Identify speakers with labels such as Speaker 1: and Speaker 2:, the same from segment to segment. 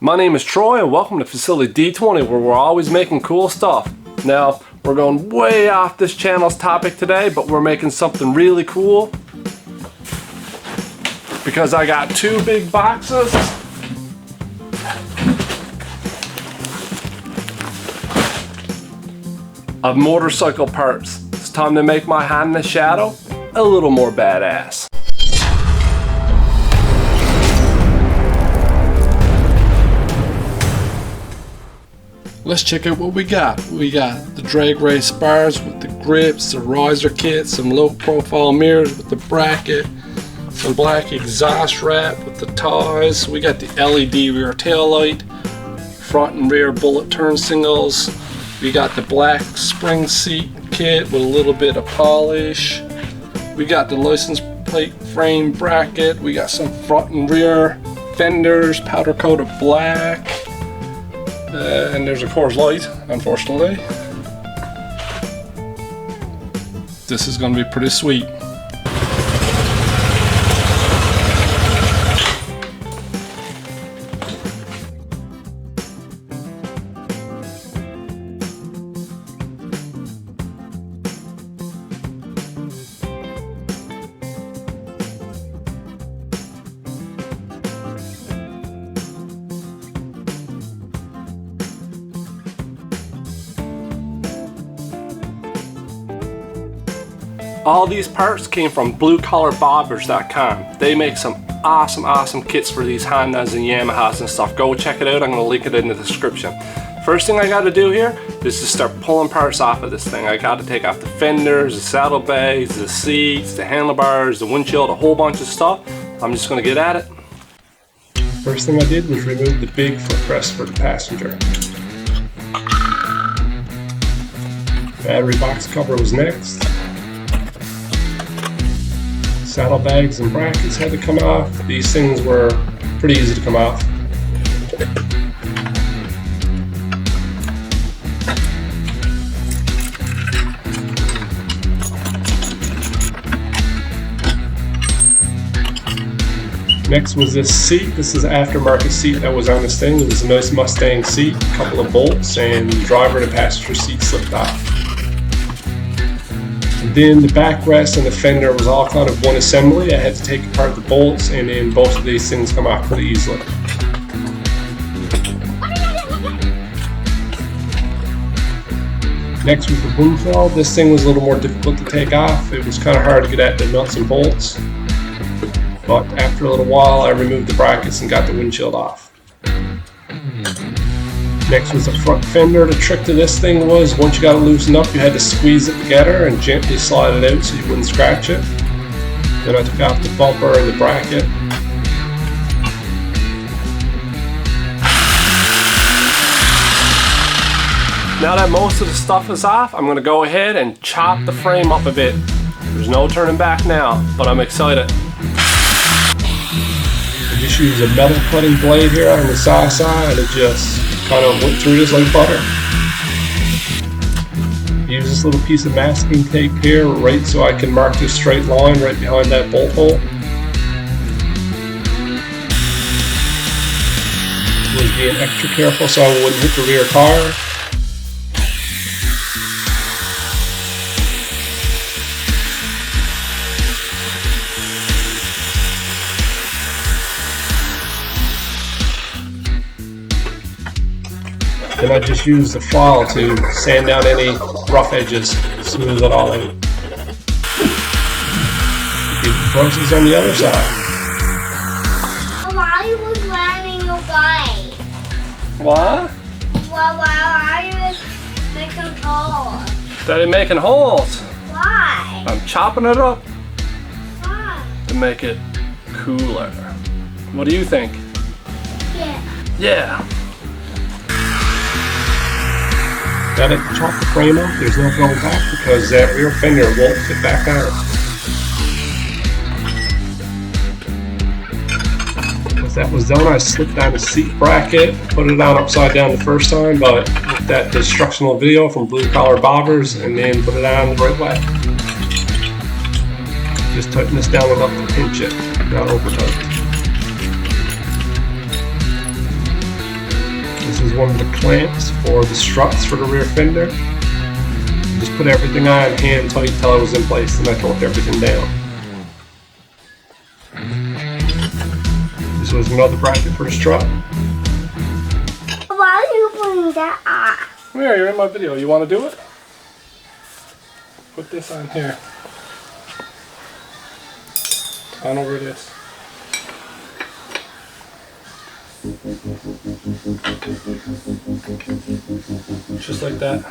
Speaker 1: My name is Troy and welcome to Facility D20, where we're always making cool stuff. Now, we're going way off this channel's topic today, but we're making something really cool because I got two big boxes of motorcycle parts. It's time to make my Honda Shadow a little more badass. Let's check out what we got. We got the drag race bars with the grips, the riser kit, some low profile mirrors with the bracket, some black exhaust wrap with the ties. We got the LED rear tail light, front and rear bullet turn signals. We got the black spring seat kit with a little bit of polish. We got the license plate frame bracket. We got some front and rear fenders, powder coated black. And there's a Coors Light, unfortunately. This is going to be pretty sweet. All these parts came from bluecollarbobbers.com. They make some awesome kits for these Hondas and Yamahas and stuff. Go check it out. I'm going to link it in the description. First thing I got to do here is to start pulling parts off of this thing. I got to take off the fenders, the saddlebags, the seats, the handlebars, the windshield, a whole bunch of stuff. I'm just going to get at it. First thing I did was remove the big footrest for the passenger. Battery box cover was next. Saddlebags and brackets had to come off. These things were pretty easy to come off. Next was this seat. This is an aftermarket seat that was on this thing. It was a nice Mustang seat, a couple of bolts, and the driver and the passenger seat slipped off. Then the backrest and the fender was all kind of one assembly. I had to take apart the bolts, and then both of these things come off pretty easily. Next was the boom shell. This thing was a little more difficult to take off. It was kind of hard to get at the nuts and bolts. But after a little while, I removed the brackets and got the windshield off. Next was the front fender. The trick to this thing was once you got it loosened up, you had to squeeze it together and gently slide it out so you wouldn't scratch it. Then I took off the bumper and the bracket. Now that most of the stuff is off, I'm going to go ahead and chop the frame up a bit. There's no turning back now, but I'm excited. I just use a metal cutting blade here on the side and just kind of went through this like butter. Use this little piece of masking tape here right so I can mark this straight line right behind that bolt hole. Was being extra careful so I wouldn't hit the rear car. Then I just use the file to sand down any rough edges, smooth it all out. The process on the other side.
Speaker 2: Why was running away?
Speaker 1: What?
Speaker 2: Why are you making holes?
Speaker 1: Daddy making holes.
Speaker 2: Why?
Speaker 1: I'm chopping it up
Speaker 2: Why?
Speaker 1: to make it cooler. What do you think?
Speaker 2: Yeah.
Speaker 1: Yeah. Got to chop the frame off. There's no going back because that rear fender won't fit back on. Once that was done, I slipped down the seat bracket, put it on upside down the first time, but looked at the instructional video from Blue Collar Bobbers and then put it on the right way. Just tighten this down enough to pinch it, not over tight. is one of the clamps for the struts for the rear fender. Just put everything on hand tight till it was in place, and I torqued everything down. This was another bracket for the strut.
Speaker 2: Why are you putting that on?
Speaker 1: Here, you're in my video. You want to do it? Put this on here. On over this. Just like that.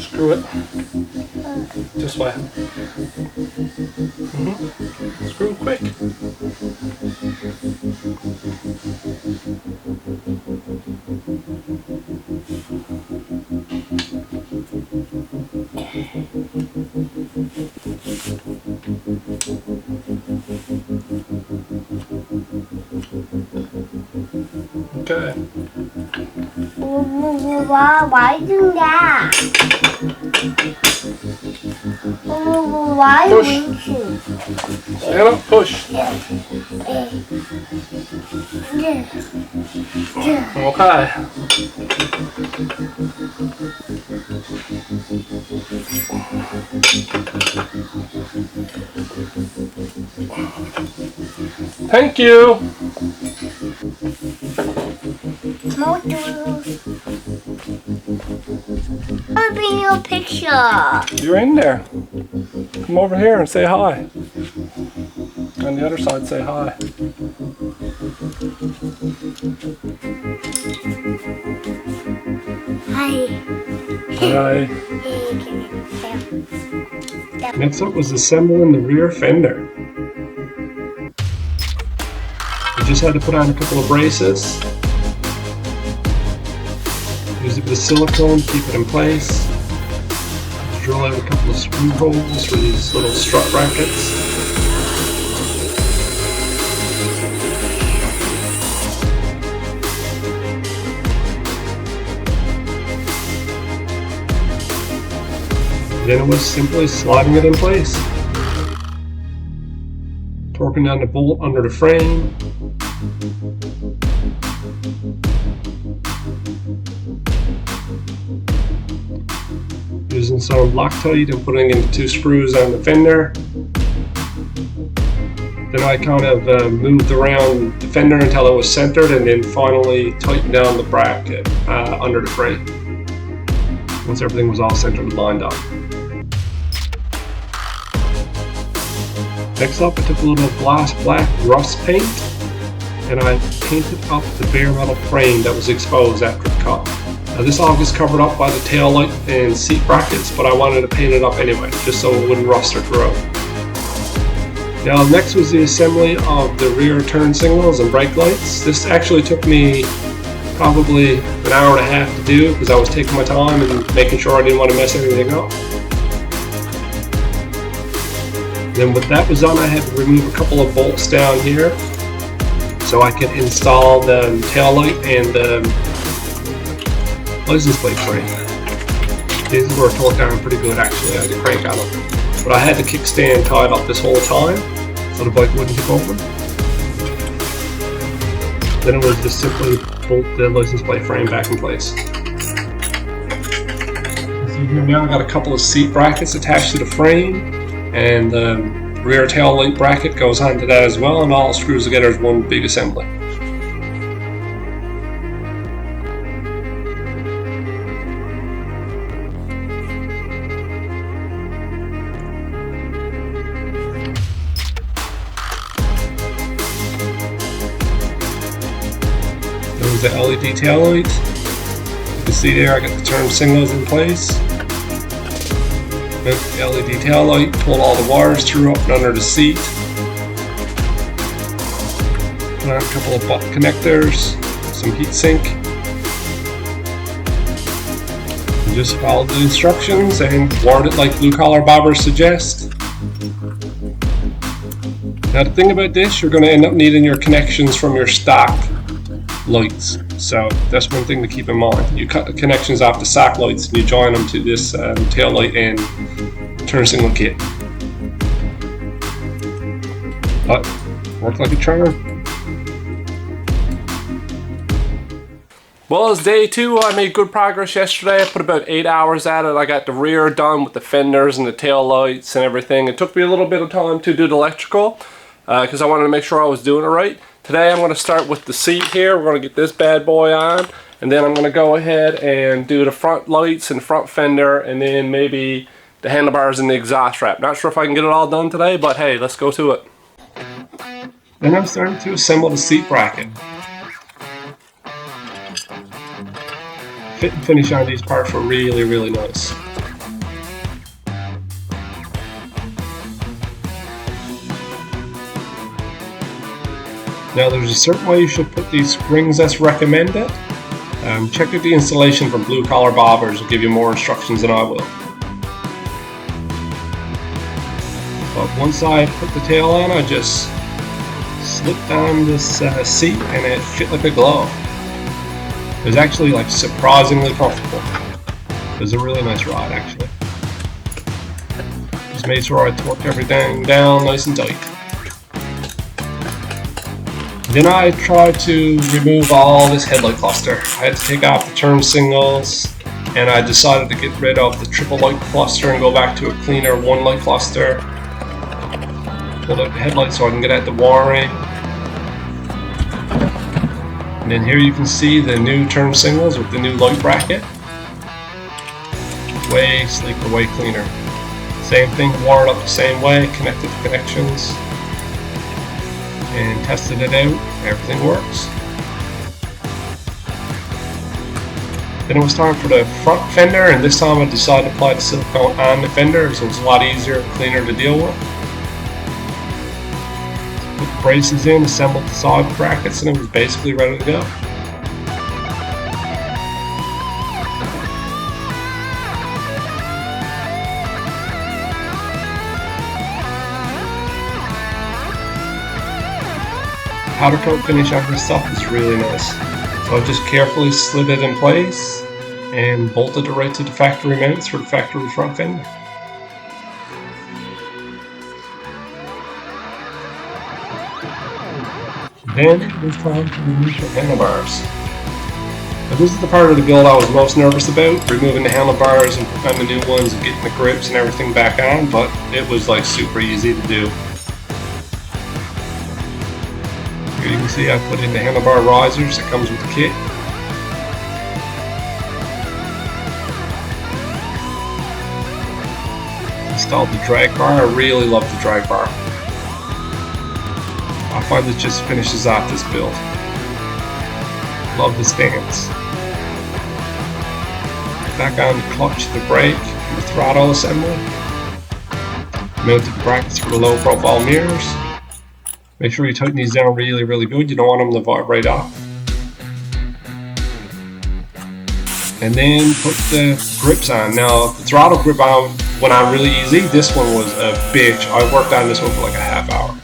Speaker 1: Screw it. This way. Screw quick. Okay.
Speaker 2: Why do that? Why
Speaker 1: Push.
Speaker 2: winching?
Speaker 1: Stand up, push. Okay. Thank you.
Speaker 2: I'll be in your picture.
Speaker 1: You're in there. Come over here and say hi. On the other side, say hi.
Speaker 2: Hi.
Speaker 1: Hi. Next up was assembling the rear fender. We just had to put on a couple of braces. Use it with silicone to keep it in place. Drill out a couple of screw holes for these little strut brackets. Then it was simply sliding it in place. Torquing down the bolt under the frame. Using some Loctite and putting in 2 screws on the fender. Then I kind of moved around the fender until it was centered, and then finally tightened down the bracket under the frame. Once everything was all centered and lined up. Next up, I took a little gloss black rust paint and I painted up the bare metal frame that was exposed after the cut. Now this all gets covered up by the tail light and seat brackets, but I wanted to paint it up anyway, just so it wouldn't rust or corrode. Now next was the assembly of the rear turn signals and brake lights. This actually took me probably an hour and a half to do because I was taking my time and making sure I didn't want to mess anything up. Then when that was done, I had to remove a couple of bolts down here so I could install the tail light and the license plate frame. These were torqued down pretty good actually. I had to crank on them. But I had the kickstand tied up this whole time so the bike wouldn't tip over. Then it was just simply bolt the license plate frame back in place. See here now I got a couple of seat brackets attached to the frame, and the rear tail light bracket goes onto that as well, and all screws together as one big assembly. There was the LED tail light. You can see there I got the turn signals in place. With the LED tail light, pulled all the wires through up and under the seat. Put on a couple of butt connectors, some heat sink. And just followed the instructions and wired it like blue collar bobbers suggest. Now the thing about this, you're going to end up needing your connections from your stock lights. So that's one thing to keep in mind. You cut the connections off the stock lights and you join them to this tail light and turn signal kit. But worked like a charm. Well, it's day 2. I made good progress yesterday. I put about 8 hours at it. I got the rear done with the fenders and the tail lights and everything. It took me a little bit of time to do the electrical because I wanted to make sure I was doing it right. Today I'm going to start with the seat here. We're going to get this bad boy on, and then I'm going to go ahead and do the front lights and front fender, and then maybe the handlebars and the exhaust wrap. Not sure if I can get it all done today, but hey, let's go to it. Then I'm starting to assemble the seat bracket. Fit and finish on these parts were really nice. Now there's a certain way you should put these springs that's recommended. Check out the installation from Blue Collar Bobbers. Will give you more instructions than I will. But once I put the tail on, I just slipped on this seat and it fit like a glove. It was actually like surprisingly comfortable. It was a really nice ride actually. Just made sure I torqued everything down nice and tight. Then I tried to remove all this headlight cluster. I had to take off the turn signals, and I decided to get rid of the triple light cluster and go back to a cleaner one light cluster. Pulled out the headlights so I can get at the wiring. And then here you can see the new turn signals with the new light bracket. Way sleeker, way cleaner. Same thing, wired up the same way, connected the connections, and tested it out. Everything works. Then it was time for the front fender, and this time I decided to apply the silicone on the fender, so it was a lot easier, cleaner to deal with. Put the braces in, assembled the side brackets, and it was basically ready to go. Powder coat finish on this stuff is really nice. So I just carefully slid it in place and bolted it right to the factory mounts for the factory front fender. Then it was time to remove the handlebars. Now this is the part of the build I was most nervous about, removing the handlebars and putting on the new ones and getting the grips and everything back on, but it was like super easy to do. Here you can see I put in the handlebar risers that comes with the kit. Installed the drag bar. I really love the drag bar. I find it just finishes off this build. Love the stance. Back on the clutch, the brake, and the throttle assembly. Mounted the brackets for the low profile mirrors. Make sure you tighten these down really good. You don't want them to vibrate off. And then put the grips on. Now the throttle grip on went on really easy. This one was a bitch. I worked on this one for like a half hour.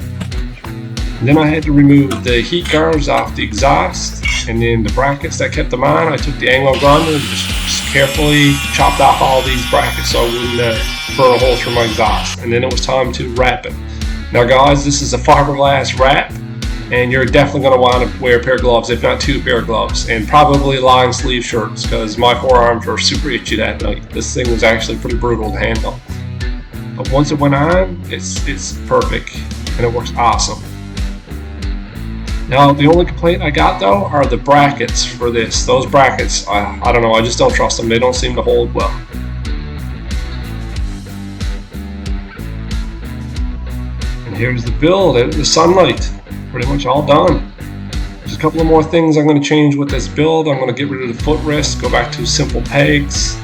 Speaker 1: And then I had to remove the heat guards off the exhaust, and then the brackets that kept them on. I took the angle grinder and just carefully chopped off all these brackets so I wouldn't burn a hole through my exhaust. And then it was time to wrap it. Now guys, this is a fiberglass wrap, and you're definitely going to want to wear a pair of gloves, if not 2 pair of gloves, and probably long sleeve shirts because my forearms were super itchy that night. This thing was actually pretty brutal to handle. But once it went on, it's perfect, and it works awesome. Now the only complaint I got though are the brackets for this. Those brackets, I don't know, I just don't trust them. They don't seem to hold well. Here's the build, the sunlight, pretty much all done. There's a couple of more things I'm going to change with this build. I'm going to get rid of the footrest, go back to simple pegs.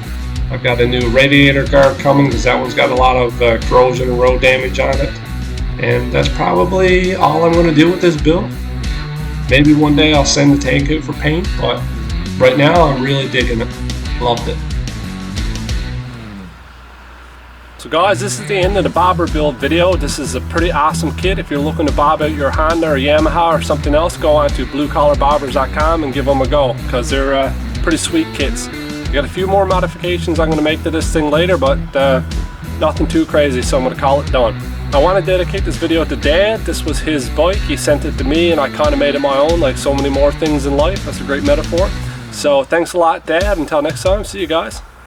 Speaker 1: I've got a new radiator guard coming because that one's got a lot of corrosion and road damage on it. And that's probably all I'm going to do with this build. Maybe one day I'll send the tank out for paint, but right now I'm really digging it. Loved it. So guys, this is the end of the bobber build video. This is a pretty awesome kit. If you're looking to bob out your Honda or Yamaha or something else, go on to bluecollarbobbers.com and give them a go because they're pretty sweet kits. I got a few more modifications I'm going to make to this thing later, but nothing too crazy, so I'm going to call it done. I want to dedicate this video to Dad. This was his bike. He sent it to me and I kind of made it my own, like so many more things in life. That's a great metaphor. So thanks a lot, Dad. Until next time, see you guys.